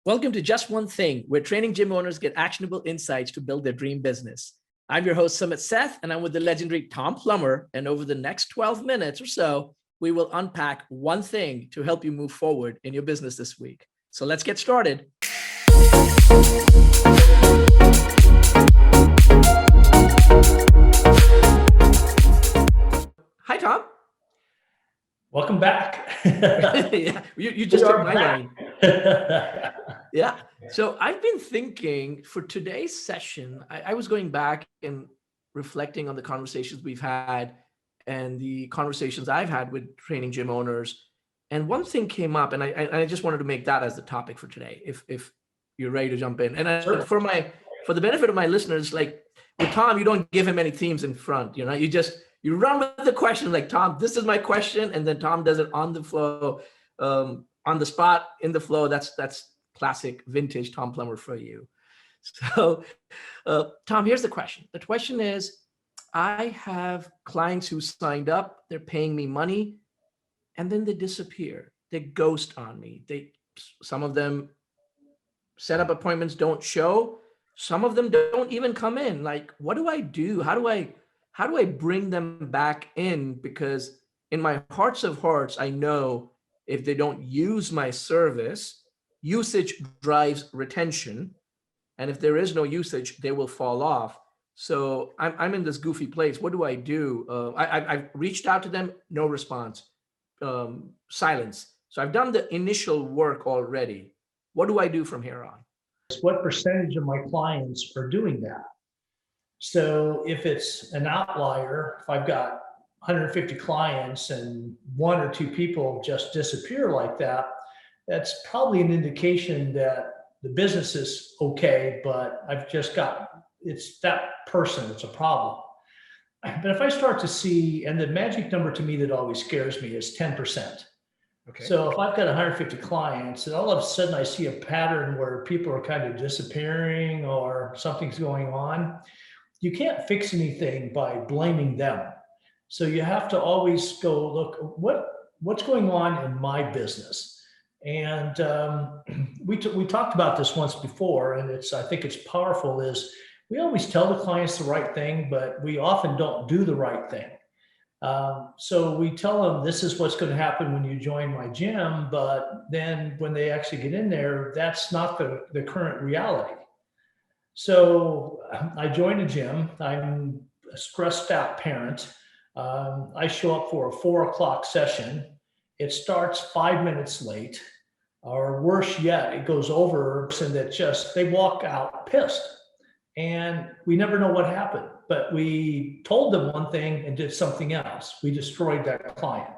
Welcome to Just One Thing, where training gym owners get actionable insights to build their dream business. I'm your host, Sumit Seth, and I'm with the legendary Tom Plummer. And over the next 12 minutes or so, we will unpack one thing to help you move forward in your business this week. So let's get started. Hi, Tom. Welcome back. Yeah, you just took my line. Yeah. So I've been thinking for today's session, I was going back and reflecting on the conversations we've had and the conversations I've had with training gym owners. And one thing came up, and I just wanted to make that as the topic for today, if you're ready to jump in. And Sure. For the benefit of my listeners, like with Tom, you don't give him any themes in front, you run with the question, like, Tom, this is my question. And then Tom does it on the flow, on the spot, in the flow. That's classic vintage Tom Plummer for you. So Tom, here's the question. The question is, I have clients who signed up, they're paying me money, and then they disappear. They ghost on me. Some of them set up appointments, don't show. Some of them don't even come in. Like, what do I do? How do I bring them back in? Because in my hearts of hearts, I know if they don't use my service, usage drives retention. And if there is no usage, they will fall off. So I'm in this goofy place. What do I do? I've reached out to them, no response, silence. So I've done the initial work already. What do I do from here on? What percentage of my clients are doing that? So if it's an outlier, if I've got 150 clients and one or two people just disappear like that, that's probably an indication that the business is okay, but it's that person, it's a problem. But if I start to see, and the magic number to me that always scares me is 10%. Okay. So if I've got 150 clients and all of a sudden I see a pattern where people are kind of disappearing or something's going on, you can't fix anything by blaming them. So you have to always go, look, what's going on in my business? And we talked about this once before, and I think it's powerful, is we always tell the clients the right thing, but we often don't do the right thing. So we tell them this is what's going to happen when you join my gym, but then when they actually get in there, that's not the current reality. So I joined a gym. I'm a stressed out parent. I show up for a 4:00 session. It starts 5 minutes late, or worse yet, it goes over, and that they walk out pissed. And we never know what happened, but we told them one thing and did something else. We destroyed that client.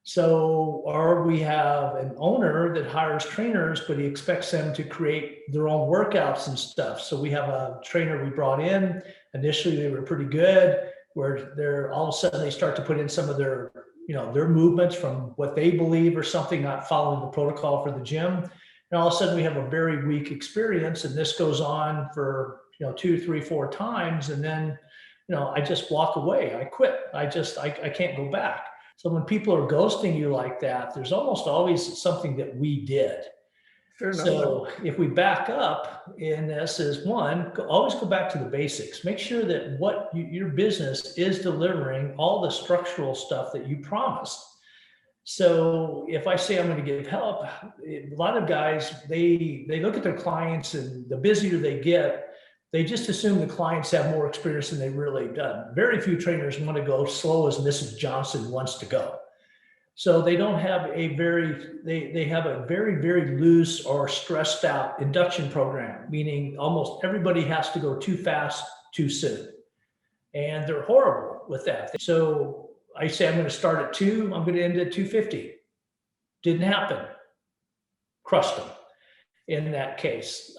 So, or we have an owner that hires trainers, but he expects them to create their own workouts and stuff. So we have a trainer we brought in. Initially, they were pretty good, where they're all of a sudden they start to put in some of their movements from what they believe or something, not following the protocol for the gym. And all of a sudden we have a very weak experience, and this goes on for 2, 3, 4 times, and then I just walk away. I quit. I can't go back. So when people are ghosting you like that, there's almost always something that we did. Fair enough. So if we back up in this, is one, always go back to the basics. Make sure that your business is delivering all the structural stuff that you promised. So if I say I'm going to give help, a lot of guys, they look at their clients, and the busier they get, they just assume the clients have more experience than they really done. Very few trainers want to go slow as Mrs. Johnson wants to go. So they don't have they have a very, very loose or stressed out induction program, meaning almost everybody has to go too fast, too soon. And they're horrible with that. So I say, I'm going to start at 2, I'm going to end at 250. Didn't happen. Crushed them in that case.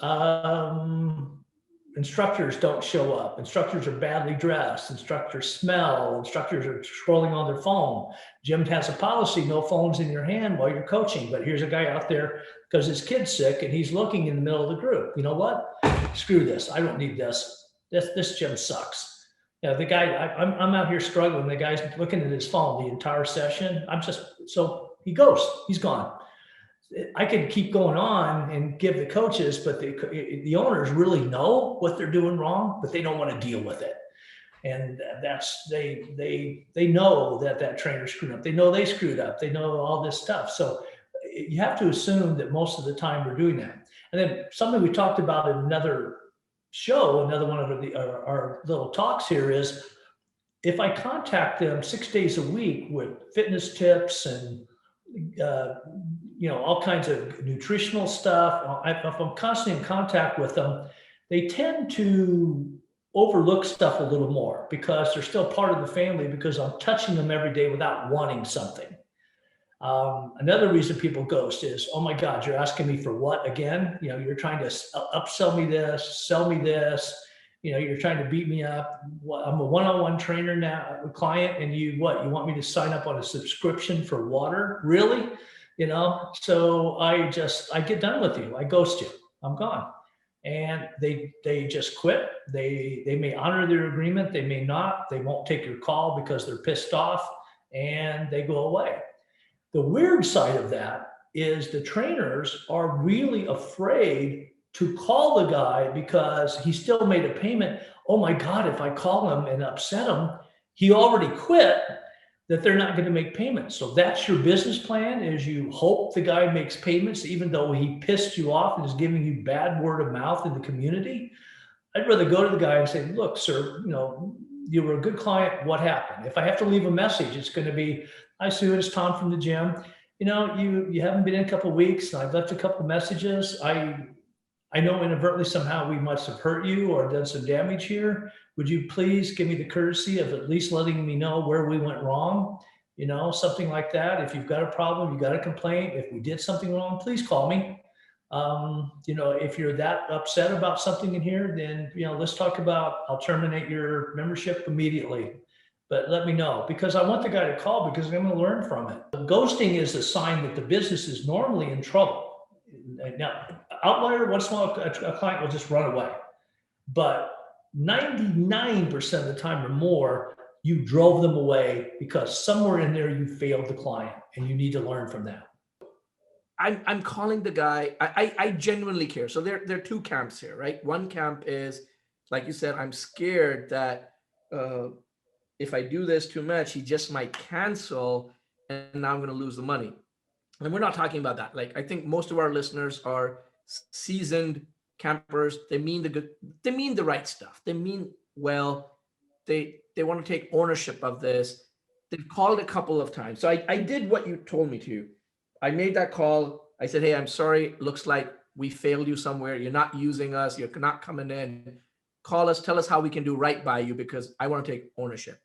Instructors don't show up. Instructors are badly dressed. Instructors smell. Instructors are scrolling on their phone. Gym has a policy, no phones in your hand while you're coaching. But here's a guy out there because his kid's sick and he's looking in the middle of the group. You know what? Screw this. I don't need this. This gym sucks. The guy, I'm out here struggling. The guy's looking at his phone the entire session. So he goes. He's gone. I could keep going on and give the coaches, but the owners really know what they're doing wrong, but they don't want to deal with it. And that's, they know that trainer screwed up. They know they screwed up. They know all this stuff. So you have to assume that most of the time we're doing that. And then something we talked about in another show, another one of our little talks here is, if I contact them 6 days a week with fitness tips and all kinds of nutritional stuff, if I'm constantly in contact with them, they tend to overlook stuff a little more because they're still part of the family, because I'm touching them every day without wanting something. Another reason people ghost is, oh my God, you're asking me for what again? You're trying to upsell me this, sell me this. You're trying to beat me up. I'm a one-on-one trainer now, a client, and you want me to sign up on a subscription for water? Really? So I get done with you. I ghost you. I'm gone. And they just quit. They may honor their agreement. They may not. They won't take your call because they're pissed off, and they go away. The weird side of that is the trainers are really afraid to call the guy because he still made a payment. Oh my God, if I call him and upset him, he already quit, that they're not going to make payments. So that's your business plan, is you hope the guy makes payments even though he pissed you off and is giving you bad word of mouth in the community. I'd rather go to the guy and say, look, sir, you were a good client. What happened? If I have to leave a message, it's going to be, hi, Sue, it's Tom from the gym. You haven't been in a couple of weeks, and I've left a couple of messages. I know inadvertently somehow we must have hurt you or done some damage here. Would you please give me the courtesy of at least letting me know where we went wrong? Something like that. If you've got a problem, you got a complaint, if we did something wrong, please call me. If you're that upset about something in here, then, let's talk about, I'll terminate your membership immediately. But let me know, because I want the guy to call, because I'm going to learn from it. Ghosting is a sign that the business is normally in trouble. Now, outlier, once in a while, a client will just run away. But 99% of the time or more, you drove them away because somewhere in there you failed the client, and you need to learn from that. I'm calling the guy. I genuinely care. So there are two camps here, right? One camp is, like you said, I'm scared that if I do this too much, he just might cancel, and now I'm going to lose the money. And we're not talking about that. Like, I think most of our listeners are seasoned campers. They mean the good. They mean the right stuff. They mean well. They want to take ownership of this. They've called a couple of times. So I did what you told me to. I made that call. I said, hey, I'm sorry. Looks like we failed you somewhere. You're not using us. You're not coming in. Call us. Tell us how we can do right by you, because I want to take ownership.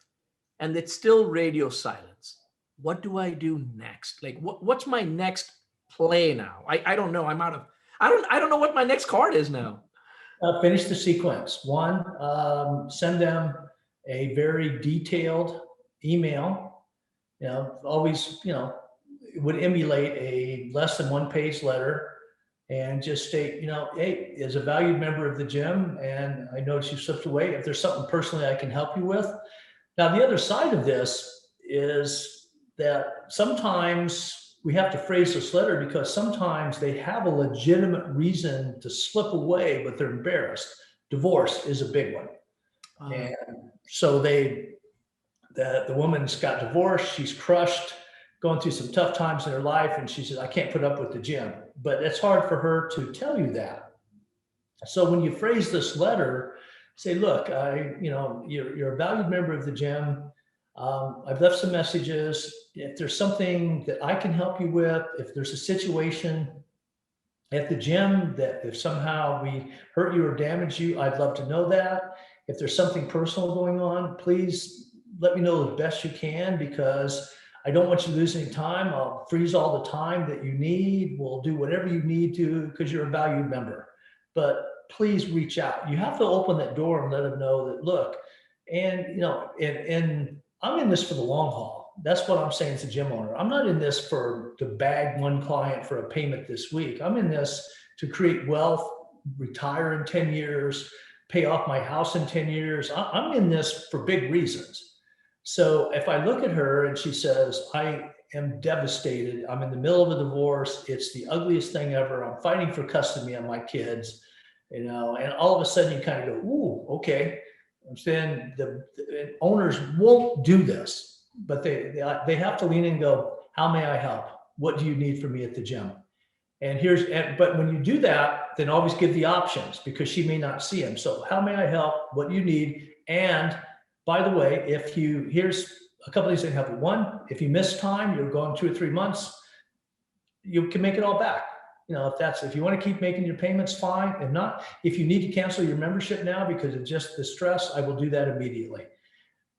And it's still radio silence. What do I do next? Like, what's my next play now? I don't know. I'm out of, I don't know what my next card is now. Finish the sequence. One, send them a very detailed email. Always, it would emulate a less than 1 page letter, and just state, hey, as a valued member of the gym, and I noticed you slipped away. If there's something personally I can help you with. Now, the other side of this is that sometimes we have to phrase this letter, because sometimes they have a legitimate reason to slip away, but they're embarrassed. Divorce is a big one. And so the woman's got divorced. She's crushed, going through some tough times in her life. And she says, I can't put up with the gym. But it's hard for her to tell you that. So when you phrase this letter, say, look, you're a valued member of the gym. I've left some messages. If there's something that I can help you with, if there's a situation at the gym that if somehow we hurt you or damaged you, I'd love to know that. If there's something personal going on, please let me know as best you can, because I don't want you to lose any time. I'll freeze all the time that you need. We'll do whatever you need to, because you're a valued member. But please reach out. You have to open that door and let them know that, look, and and I'm in this for the long haul. That's what I'm saying as a gym owner. I'm not in this to bag one client for a payment this week. I'm in this to create wealth, retire in 10 years, pay off my house in 10 years. I'm in this for big reasons. So if I look at her and she says, am devastated. I'm in the middle of a divorce. It's the ugliest thing ever. I'm fighting for custody of my kids, you know, and all of a sudden you kind of go, ooh, okay. I'm saying the owners won't do this, but they have to lean in and go, how may I help? What do you need from me at the gym? But when you do that, then always give the options because she may not see them. So how may I help? What do you need? And by the way, here's a couple of things that help you. One, if you miss time, you're gone 2 or 3 months, you can make it all back. You know, if you want to keep making your payments, fine. If not, if you need to cancel your membership now because of just the stress, I will do that immediately.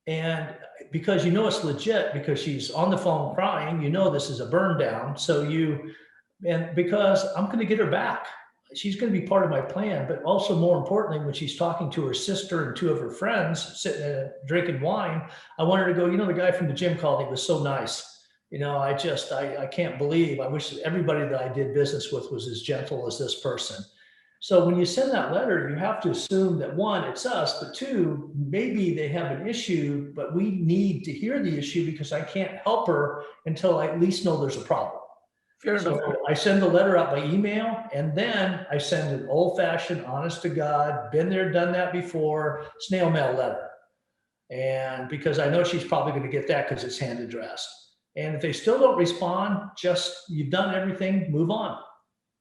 And because you know it's legit, because she's on the phone crying, you know this is a burn down. And because I'm going to get her back. She's going to be part of my plan, but also more importantly, when she's talking to her sister and 2 of her friends sitting there drinking wine, I want her to go, you know, the guy from the gym called, he was so nice. You know, I can't believe, I wish everybody that I did business with was as gentle as this person. So when you send that letter, you have to assume that 1, it's us, but 2, maybe they have an issue, but we need to hear the issue because I can't help her until I at least know there's a problem. Fair enough. So I send the letter out by email, and then I send an old-fashioned, honest to God, been there, done that before, snail mail letter. And because I know she's probably going to get that because it's hand addressed. And if they still don't respond, you've done everything, move on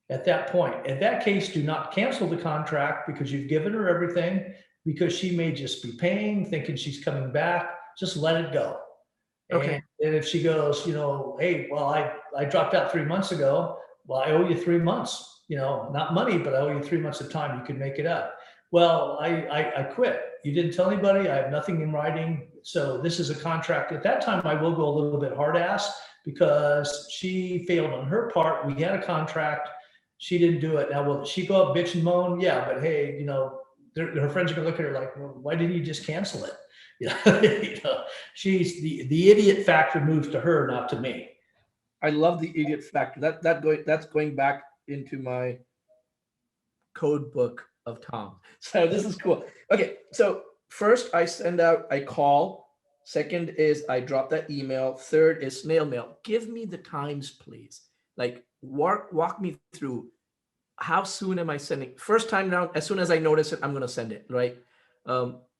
at that point. In that case, do not cancel the contract because you've given her everything, because she may just be paying, thinking she's coming back. Just let it go. Okay. And if she goes, you know, hey, well, I dropped out 3 months ago. Well, I owe you 3 months, you know, not money, but I owe you 3 months of time. You can make it up. Well, I quit. You didn't tell anybody. I have nothing in writing. So this is a contract. At that time, I will go a little bit hard ass because she failed on her part. We had a contract. She didn't do it. Now, will she go up, bitch and moan? Yeah, but hey, you know, her friends are going to look at her like, well, why didn't you just cancel it? Yeah, you know, she's the idiot factor moves to her, not to me. I love the idiot factor. That's going back into my code book of Tom. So this is cool. Okay, so first I call. Second is I drop that email. Third is snail mail. Give me the times, please. Like walk me through how soon am I sending? First time down, as soon as I notice it, I'm going to send it, right?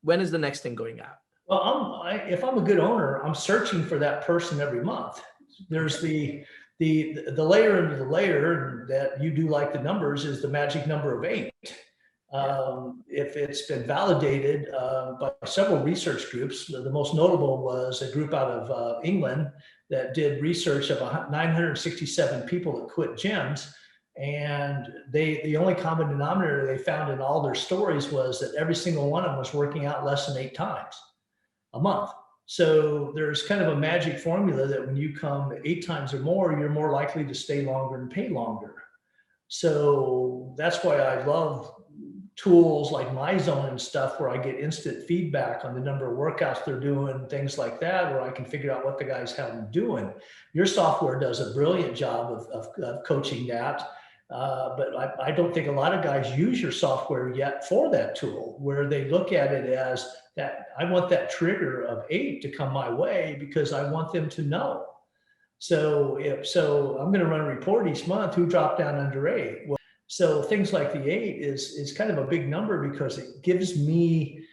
When is the next thing going out? Well, if I'm a good owner, I'm searching for that person every month. There's the layer into the layer that you do like the numbers is the magic number of 8. If it's been validated by several research groups, the most notable was a group out of England that did research of 967 people that quit gyms. And the only common denominator they found in all their stories was that every single one of them was working out less than 8 times a month. So there's kind of a magic formula that when you come 8 times or more, you're more likely to stay longer and pay longer. So that's why I love tools like MyZone and stuff where I get instant feedback on the number of workouts they're doing, things like that, where I can figure out what the guys have them doing. Your software does a brilliant job of coaching that. But I don't think a lot of guys use your software yet for that tool, where they look at it as that I want that trigger of 8 to come my way because I want them to know. So I'm going to run a report each month who dropped down under 8. Well, so things like the 8 is kind of a big number because it gives me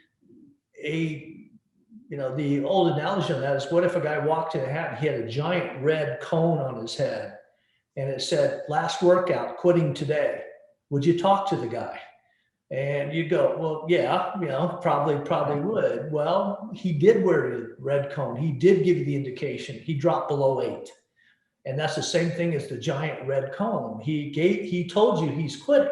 the old analogy on that is, what if a guy walked in a hat and he had a giant red cone on his head and it said, last workout, quitting today. Would you talk to the guy? And you go, well, yeah, probably would. Well, he did wear a red cone. He did give you the indication. He dropped below 8. And that's the same thing as the giant red cone. He told you he's quitting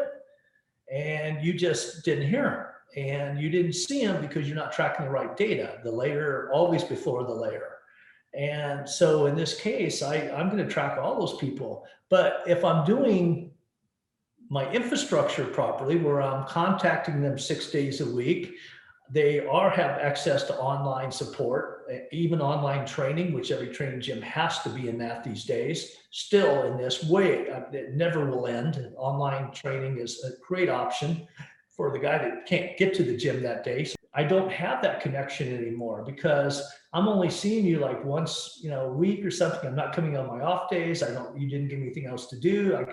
and you just didn't hear him and you didn't see him because you're not tracking the right data, the layer always before the layer. And so in this case, I'm going to track all those people. But if I'm doing my infrastructure properly, where I'm contacting them 6 days a week, they have access to online support, even online training, which every training gym has to be in that these days. Still in this way, it never will end. Online training is a great option for the guy that can't get to the gym that day. I don't have that connection anymore because I'm only seeing you like once, a week or something. I'm not coming on my off days. You didn't give me anything else to do.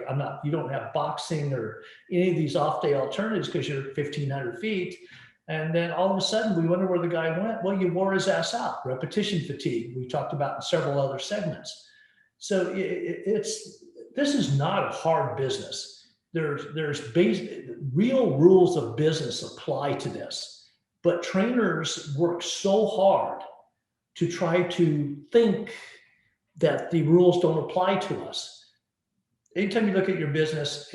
You don't have boxing or any of these off day alternatives because you're 1,500 feet. And then all of a sudden we wonder where the guy went. Well, you wore his ass out. Repetition fatigue. We talked about in several other segments. So this is not a hard business. There's real rules of business apply to this. But trainers work so hard to try to think that the rules don't apply to us. Anytime you look at your business,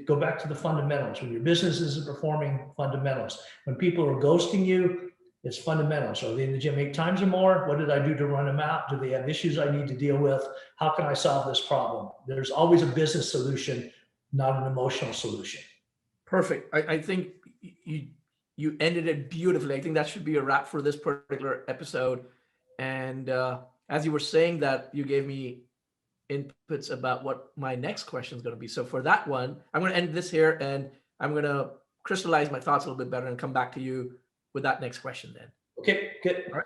go back to the fundamentals. When your business isn't performing, fundamentals. When people are ghosting you, it's fundamentals. Are they in the gym 8 times or more? What did I do to run them out? Do they have issues I need to deal with? How can I solve this problem? There's always a business solution, not an emotional solution. Perfect. I think you ended it beautifully. I think that should be a wrap for this particular episode. And as you were saying that, you gave me inputs about what my next question is going to be. So for that one, I'm going to end this here, and I'm going to crystallize my thoughts a little bit better and come back to you with that next question then. Okay, good. All right.